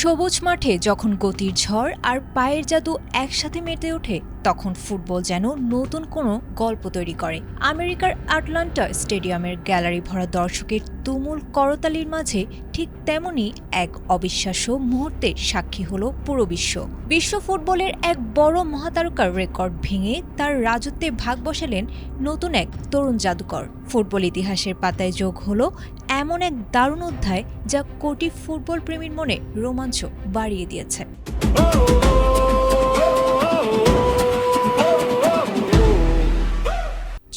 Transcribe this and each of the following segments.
সবুজ মাঠে যখন গতির ঝড় আর পায়ের জাদু একসাথে মেতে ওঠে তখন ফুটবল যেন নতুন কোনো গল্প তৈরি করে। আমেরিকার আটলান্টা স্টেডিয়ামের গ্যালারি ভরা দর্শকের তুমুল করতালির মাঝে ঠিক তেমনই এক অবিশ্বাস্য মুহূর্তের সাক্ষী হলো পুরো বিশ্ব ফুটবলের এক বড় মহাতারকার রেকর্ড ভেঙে তার রাজত্বে ভাগ বসালেন নতুন এক তরুণ জাদুকর। ফুটবল ইতিহাসের পাতায় যোগ হলো এমন এক দারুণ অধ্যায় যা কোটি ফুটবল প্রেমীর মনে রোমাঞ্চ বাড়িয়ে দিয়েছে।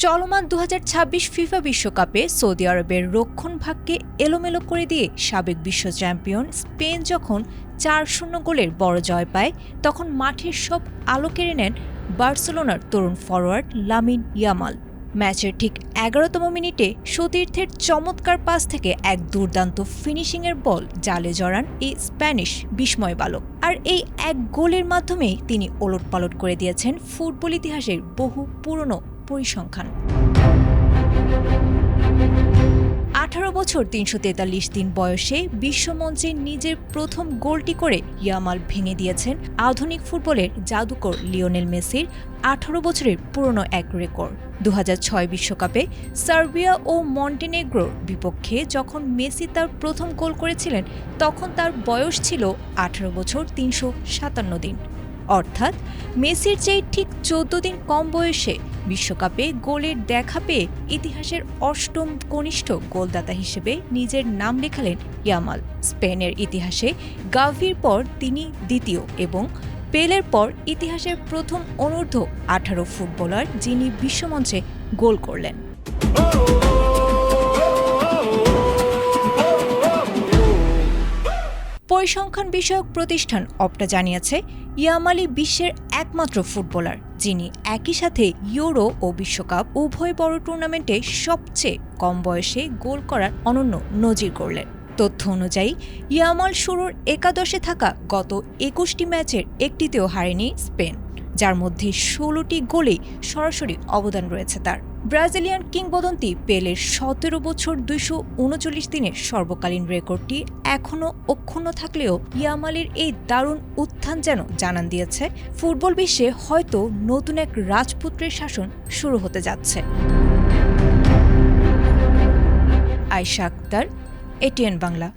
চলমান 2026 ফিফা বিশ্বকাপে সৌদি আরবের রক্ষণভাগকে এলোমেলো করে দিয়ে সাবেক বিশ্ব চ্যাম্পিয়ন স্পেন যখন 4-0 গোলের বড় জয় পায়, তখন মাঠের সব আলো কেড়ে নেন বার্সেলোনার তরুণ ফরোয়ার্ড লামিন ইয়ামাল। ম্যাচের ঠিক 11তম মিনিটে সতীর্থের চমৎকার পাস থেকে এক দুর্দান্ত ফিনিশিংয়ের বল জালে জড়ান এই স্প্যানিশ বিস্ময় বালক। আর এই এক গোলের মাধ্যমেই তিনি ওলটপালট করে দিয়েছেন ফুটবল ইতিহাসের বহু পুরনো পরিসংখ্যান। 18 বছর 343 দিন বয়সে বিশ্বমঞ্চে নিজের প্রথম গোলটি করে ইয়ামাল ভেঙে দিয়েছেন আধুনিক ফুটবলের জাদুকর লিওনেল মেসির 18 বছরের পুরনো এক রেকর্ড। 2006 বিশ্বকাপে সার্বিয়া ও মন্টেনেগ্রোর বিপক্ষে যখন মেসি তার প্রথম গোল করেছিলেন, তখন তার বয়স ছিল 18 বছর 357 দিন। অর্থাৎ মেসির চেয়ে ঠিক 14 দিন কম বয়সে বিশ্বকাপে গোলের দেখা পেয়ে ইতিহাসের অষ্টম কনিষ্ঠ গোলদাতা হিসেবে নিজের নাম লেখালেন ইয়ামাল। স্পেনের ইতিহাসে গাভির পর তিনি দ্বিতীয় এবং পেলের পর ইতিহাসের প্রথম অনূর্ধ্ব 18 ফুটবলার যিনি বিশ্বমঞ্চে গোল করলেন। পরিসংখ্যান বিষয়ক প্রতিষ্ঠান অপটা জানিয়েছে, ইয়ামালই বিশ্বের একমাত্র ফুটবলার যিনি একই সাথে ইউরো ও বিশ্বকাপ উভয় বড় টুর্নামেন্টে সবচেয়ে কম বয়সে গোল করার অনন্য নজির করলেন। তথ্য অনুযায়ী ইয়ামাল শুরুর একাদশে থাকা গত 21টি ম্যাচের একটিতেও হারেনি স্পেন, যার মধ্যে 16টি গোলেই সরাসরি অবদান রয়েছে তার। ব্রাজিলিয়ান কিংবদন্তি পেলের 17 বছর 239 দিনের সর্বকালীন রেকর্ডটি এখনও অক্ষুণ্ণ থাকলেও ইয়ামালের এই দারুণ উত্থান যেন জানান দিয়েছে ফুটবল বিশ্বে হয়তো নতুন এক রাজপুত্রের শাসন শুরু হতে যাচ্ছে। আয়েশা আক্তার, এটিএন বাংলা।